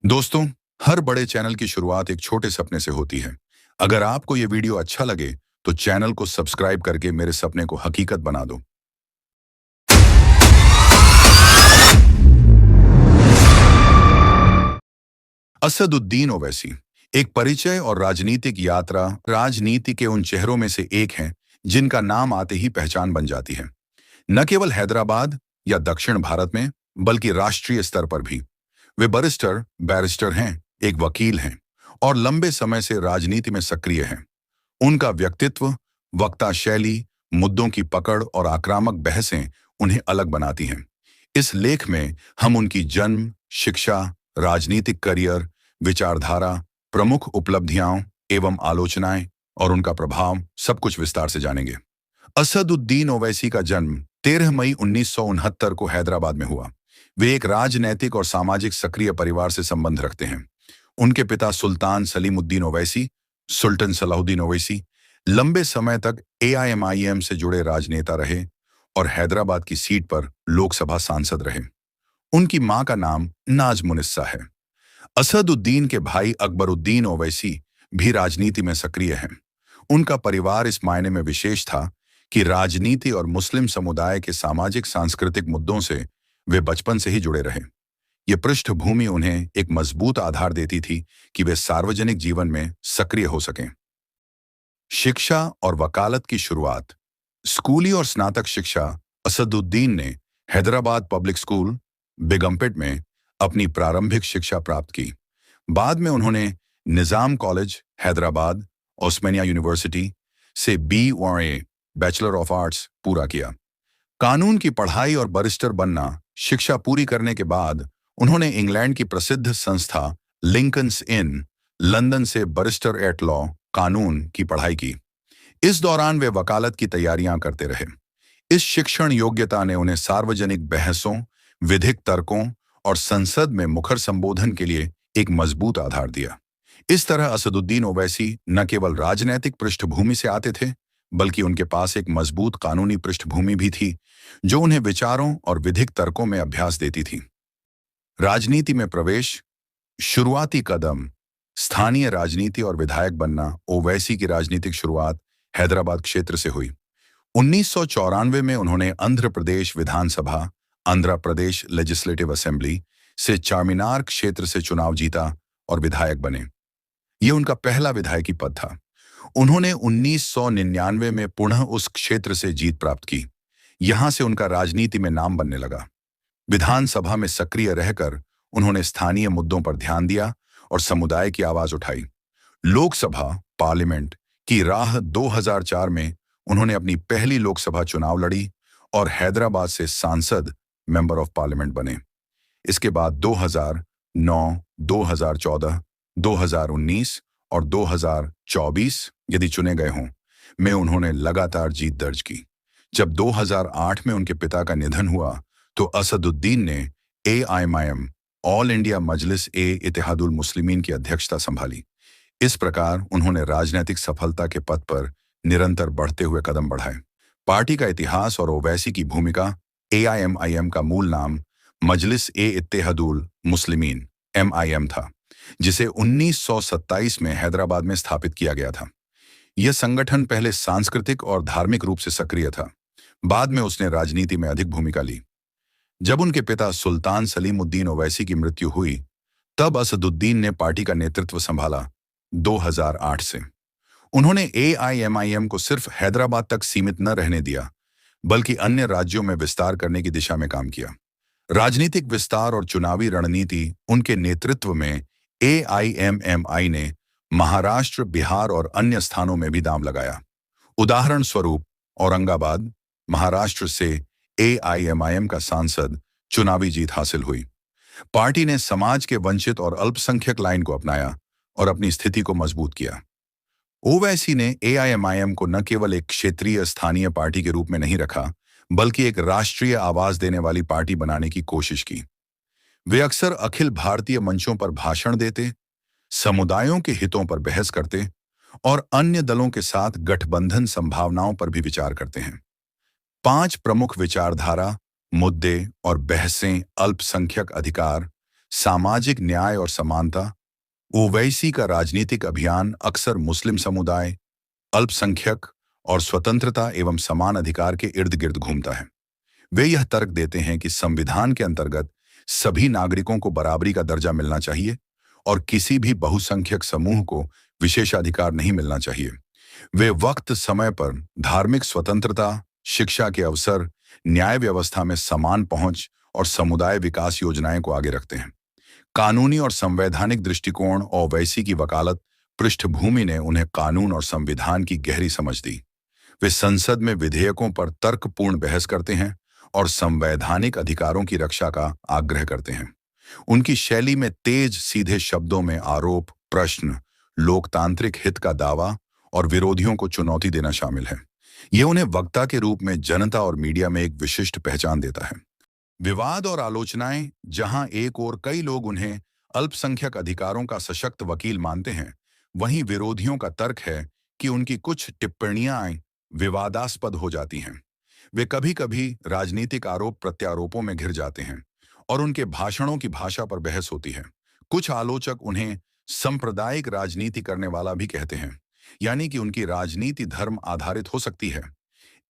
दोस्तों, हर बड़े चैनल की शुरुआत एक छोटे सपने से होती है। अगर आपको ये वीडियो अच्छा लगे, तो चैनल को सब्सक्राइब करके मेरे सपने को हकीकत बना दो। असदुद्दीन ओवैसी एक परिचय और राजनीतिक यात्रा राजनीति के उन चेहरों में से एक हैं, जिनका नाम आते ही पहचान बन जाती है। न केवल हैदराबाद या दक्षिण भारत में, बल्कि राष्ट्रीय स्तर पर भी। वे बैरिस्टर हैं, एक वकील हैं और लंबे समय से राजनीति में सक्रिय हैं। उनका व्यक्तित्व, वक्ता शैली, मुद्दों की पकड़ और आक्रामक बहसें उन्हें अलग बनाती हैं। इस लेख में हम उनकी जन्म, शिक्षा, राजनीतिक करियर, विचारधारा, प्रमुख उपलब्धियां एवं आलोचनाएं और उनका प्रभाव सब कुछ विस्तार से जानेंगे। असदुद्दीन ओवैसी का जन्म 13 मई 1969 को हैदराबाद में हुआ। वे एक राजनैतिक और सामाजिक सक्रिय परिवार से संबंध रखते हैं। उनके पिता सुल्तान सलीमुद्दीन ओवैसी, सुल्तान सलाहुद्दीन ओवैसी, लंबे समय तक एआईएमआईएम से जुड़े राजनेता रहे और हैदराबाद की सीट पर लोकसभा सांसद रहे। उनकी मां का नाम नाज मुनिस्सा है। असदुद्दीन के भाई अकबरुद्दीन ओवैसी भी राजनीति में सक्रिय हैं। उनका परिवार इस मायने में विशेष था कि राजनीति और मुस्लिम समुदाय के सामाजिक सांस्कृतिक मुद्दों से वे बचपन से ही जुड़े रहे। ये पृष्ठभूमि उन्हें एक मजबूत आधार देती थी कि वे सार्वजनिक जीवन में सक्रिय हो सकें। शिक्षा और वकालत की शुरुआत। स्कूली और स्नातक शिक्षा असदुद्दीन ने हैदराबाद पब्लिक स्कूल, बेगमपेट में अपनी प्रारंभिक शिक्षा प्राप्त की। बाद में उन्होंने निजाम कॉलेज, हैदराबाद, ओस्मानिया यूनिवर्सिटी से BA बैचलर ऑफ आर्ट्स पूरा किया। कानून की पढ़ाई और बैरिस्टर बनना शिक्षा पूरी करने के बाद उन्होंने इंग्लैंड की प्रसिद्ध संस्था लिंकन्स इन लंदन से बैरिस्टर एट लॉ कानून की पढ़ाई की। इस दौरान वे वकालत की तैयारियां करते रहे। इस शिक्षण योग्यता ने उन्हें सार्वजनिक बहसों, विधिक तर्कों और संसद में मुखर संबोधन के लिए एक मजबूत आधार दिया। इस तरह असदुद्दीन ओवैसी न केवल राजनैतिक पृष्ठभूमि से आते थे, बल्कि उनके पास एक मजबूत कानूनी पृष्ठभूमि भी थी, जो उन्हें विचारों और विधिक तर्कों में अभ्यास देती थी। राजनीति में प्रवेश। शुरुआती कदम। स्थानीय राजनीति और विधायक बनना। ओवैसी की राजनीतिक शुरुआत हैदराबाद क्षेत्र से हुई। 1994 में उन्होंने आंध्र प्रदेश विधानसभा, आंध्र प्रदेश लेजिस्लेटिव असेंबली से चारमीनार क्षेत्र से चुनाव जीता और विधायक बने। यह उनका पहला विधायकी पद था। उन्होंने 1999 में पुनः उस क्षेत्र से जीत प्राप्त की। यहां से उनका राजनीति में नाम बनने लगा। विधानसभा में सक्रिय रहकर उन्होंने स्थानीय मुद्दों पर ध्यान दिया और समुदाय की आवाज उठाई। लोकसभा पार्लियामेंट की राह 2004 में उन्होंने अपनी पहली लोकसभा चुनाव लड़ी और हैदराबाद से सांसद, मेंबर ऑफ पार्लियामेंट बने। इसके बाद 2009, 2014, 2019 और 2024 यदि चुने गए हों, में उन्होंने लगातार जीत दर्ज की। जब 2008 में उनके पिता का निधन हुआ, तो असदुद्दीन ने एआईएमआईएम, ऑल इंडिया मजलिस ए इत्तेहादुल मुस्लिमीन की अध्यक्षता संभाली। इस प्रकार उन्होंने राजनीतिक सफलता के पथ पर निरंतर बढ़ते हुए कदम बढ़ाए। पार्टी का इतिहास और ओवैसी की भूमिका। एआईएमआईएम का मूल नाम मजलिस ए इत्तेहादुल मुस्लिमीन MIM था, जिसे 1927 में हैदराबाद में स्थापित किया गया था। यह संगठन पहले सांस्कृतिक और धार्मिक रूप से सक्रिय था। बाद में उसने राजनीति में अधिक भूमिका ली। जब उनके पिता सुल्तान सलीमुद्दीन ओवैसी की मृत्यु हुई, तब असदुद्दीन ने पार्टी का नेतृत्व संभाला 2008 से। उन्होंने एआईएमआईएम को सिर्फ हैदराबाद तक सीमित न रहने दिया, बल्कि अन्य राज्यों में विस्तार करने की दिशा में काम किया। राजनीतिक विस्तार और चुनावी रणनीति उनके नेतृत्व में एआईएमएमआई ने महाराष्ट्र, बिहार और अन्य स्थानों में भी दांव लगाया। उदाहरण स्वरूप, औरंगाबाद, महाराष्ट्र से एआईएमआईएम का सांसद चुनावी जीत हासिल हुई। पार्टी ने समाज के वंचित और अल्पसंख्यक लाइन को अपनाया और अपनी स्थिति को मजबूत किया। ओवैसी ने एआईएमआईएम को न केवल एक क्षेत्रीय स्थानीय पार्टी के रूप में नहीं रखा, बल्कि एक राष्ट्रीय आवाज देने वाली पार्टी बनाने की कोशिश की। वे अक्सर अखिल भारतीय मंचों पर भाषण देते, समुदायों के हितों पर बहस करते और अन्य दलों के साथ गठबंधन संभावनाओं पर भी विचार करते हैं। 5 प्रमुख विचारधारा, मुद्दे और बहसें: अल्पसंख्यक अधिकार, सामाजिक न्याय और समानता। ओवैसी का राजनीतिक अभियान अक्सर मुस्लिम समुदाय, अल्पसंख्यक और स्वतंत्रता एवं समान अधिकार के इर्द गिर्द घूमता है। वे यह तर्क देते हैं कि संविधान के अंतर्गत सभी नागरिकों को बराबरी का दर्जा मिलना चाहिए और किसी भी बहुसंख्यक समूह को विशेषाधिकार नहीं मिलना चाहिए। वे वक्त समय पर धार्मिक स्वतंत्रता, शिक्षा के अवसर, न्याय व्यवस्था में समान पहुंच और समुदाय विकास योजनाएं को आगे रखते हैं। कानूनी और संवैधानिक दृष्टिकोण और वैसी की वकालत पृष्ठभूमि ने उन्हें कानून और संविधान की गहरी समझ दी। वे संसद में विधेयकों पर तर्कपूर्ण बहस करते हैं और संवैधानिक अधिकारों की रक्षा का आग्रह करते हैं। उनकी शैली में तेज सीधे शब्दों में आरोप, प्रश्न, लोकतांत्रिक हित का दावा और विरोधियों को चुनौती देना शामिल है। यह उन्हें वक्ता के रूप में जनता और मीडिया में एक विशिष्ट पहचान देता है। विवाद और आलोचनाएं, जहां एक ओर कई लोग उन्हें अल्पसंख्यक अधिकारों का सशक्त वकील मानते हैं, वहीं विरोधियों का तर्क है कि उनकी कुछ टिप्पणियां विवादास्पद हो जाती हैं। वे कभी-कभी राजनीतिक आरोप प्रत्यारोपों में घिर जाते हैं और उनके भाषणों की भाषा पर बहस होती है। कुछ आलोचक उन्हें सांप्रदायिक राजनीति करने वाला भी कहते हैं, यानी कि उनकी राजनीति धर्म आधारित हो सकती है।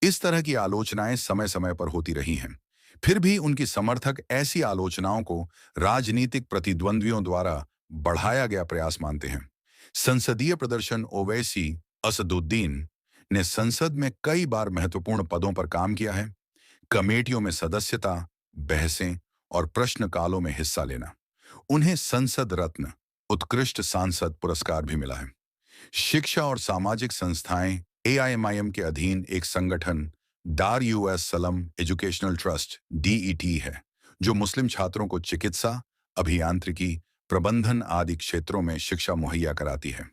इस तरह की आलोचनाएं समय-समय पर होती रही हैं। फिर भी उनकी समर्थक ऐसी आलोचनाओं को राजनीतिक प्रतिद्वंद्वियों द्वारा बढ़ाया गया प्रयास मानते हैं। संसदीय प्रदर्शन ओवैसी असदुद्दीन ने संसद में कई बार महत्वपूर्ण पदों पर काम किया है। कमेटियों में सदस्यता, बहसें और प्रश्नकालों में हिस्सा लेना। उन्हें संसद रत्न, उत्कृष्ट सांसद पुरस्कार भी मिला है। शिक्षा और सामाजिक संस्थाएं एआईएमआईएम के अधीन एक संगठन दार यूएस सलम एजुकेशनल ट्रस्ट डीईटी है, जो मुस्लिम छात्रों को चिकित्सा, अभियांत्रिकी, प्रबंधन आदि क्षेत्रों में शिक्षा मुहैया कराती है।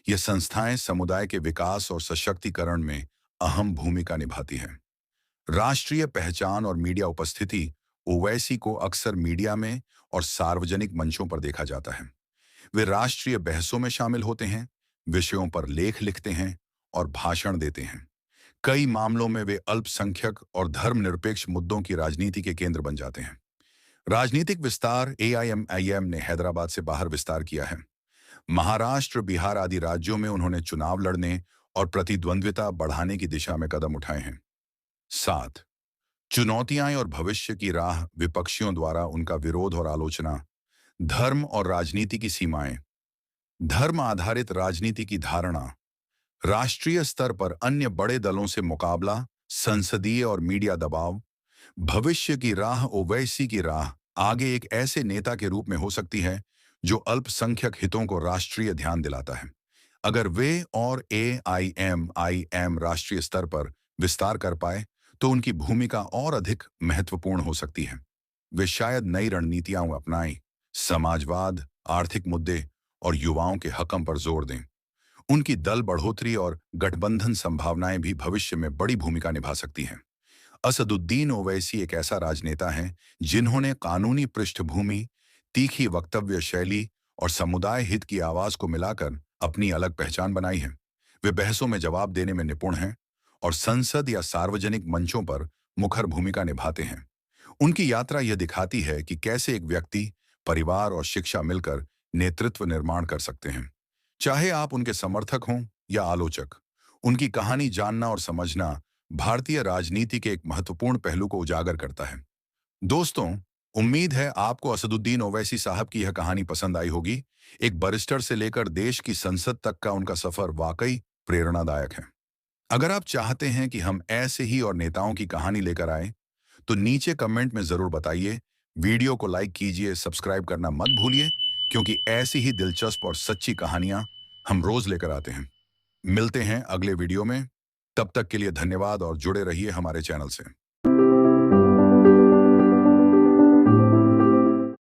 ये संस्थाएं समुदाय के विकास और सशक्तिकरण में अहम भूमिका निभाती हैं। राष्ट्रीय पहचान और मीडिया उपस्थिति। ओवैसी को अक्सर मीडिया में और सार्वजनिक मंचों पर देखा जाता है। वे राष्ट्रीय बहसों में शामिल होते हैं, विषयों पर लेख लिखते हैं और भाषण देते हैं। कई मामलों में वे अल्पसंख्यक और धर्मनिरपेक्ष मुद्दों की राजनीति के केंद्र बन जाते हैं। राजनीतिक विस्तार। एआईएमआईएम ने हैदराबाद से बाहर विस्तार किया है। महाराष्ट्र, बिहार आदि राज्यों में उन्होंने चुनाव लड़ने और प्रतिद्वंद्विता बढ़ाने की दिशा में कदम उठाए हैं। 7. चुनौतियां और भविष्य की राह। विपक्षियों द्वारा उनका विरोध और आलोचना। धर्म और राजनीति की सीमाएं। धर्म आधारित राजनीति की धारणा। राष्ट्रीय स्तर पर अन्य बड़े दलों से मुकाबला, संसदीय और मीडिया दबाव। भविष्य की राह। ओवैसी की राह आगे एक ऐसे नेता के रूप में हो सकती है जो अल्पसंख्यक हितों को राष्ट्रीय ध्यान दिलाता है। अगर वे और एआईएमआईएम राष्ट्रीय स्तर पर विस्तार कर पाए तो उनकी भूमिका और अधिक महत्वपूर्ण हो सकती है। वे शायद नई रणनीतियां अपनाएं, समाजवाद, आर्थिक मुद्दे और युवाओं के हकम पर जोर दें। उनकी दल बढ़ोतरी और गठबंधन संभावनाएं भी भविष्य में बड़ी भूमिका निभा सकती हैं। असदुद्दीन ओवैसी एक ऐसा राजनेता है जिन्होंने कानूनी पृष्ठभूमि, तीखी वक्तव्य शैली और समुदाय हित की आवाज को मिलाकर अपनी अलग पहचान बनाई है। वे बहसों में जवाब देने में निपुण हैं और संसद या सार्वजनिक मंचों पर मुखर भूमिका निभाते हैं। उनकी यात्रा यह दिखाती है कि कैसे एक व्यक्ति, परिवार और शिक्षा मिलकर नेतृत्व निर्माण कर सकते हैं। चाहे आप उनके समर्थक हों या आलोचक, उनकी कहानी जानना और समझना भारतीय राजनीति के एक महत्वपूर्ण पहलू को उजागर करता है। दोस्तों, उम्मीद है आपको असदुद्दीन ओवैसी साहब की यह कहानी पसंद आई होगी। एक बैरिस्टर से लेकर देश की संसद तक का उनका सफर वाकई प्रेरणादायक है। अगर आप चाहते हैं कि हम ऐसे ही और नेताओं की कहानी लेकर आए, तो नीचे कमेंट में जरूर बताइए। वीडियो को लाइक कीजिए, सब्सक्राइब करना मत भूलिए, क्योंकि ऐसी ही दिलचस्प और सच्ची कहानियां हम रोज लेकर आते हैं। मिलते हैं अगले वीडियो में। तब तक के लिए धन्यवाद और जुड़े रहिए हमारे चैनल से।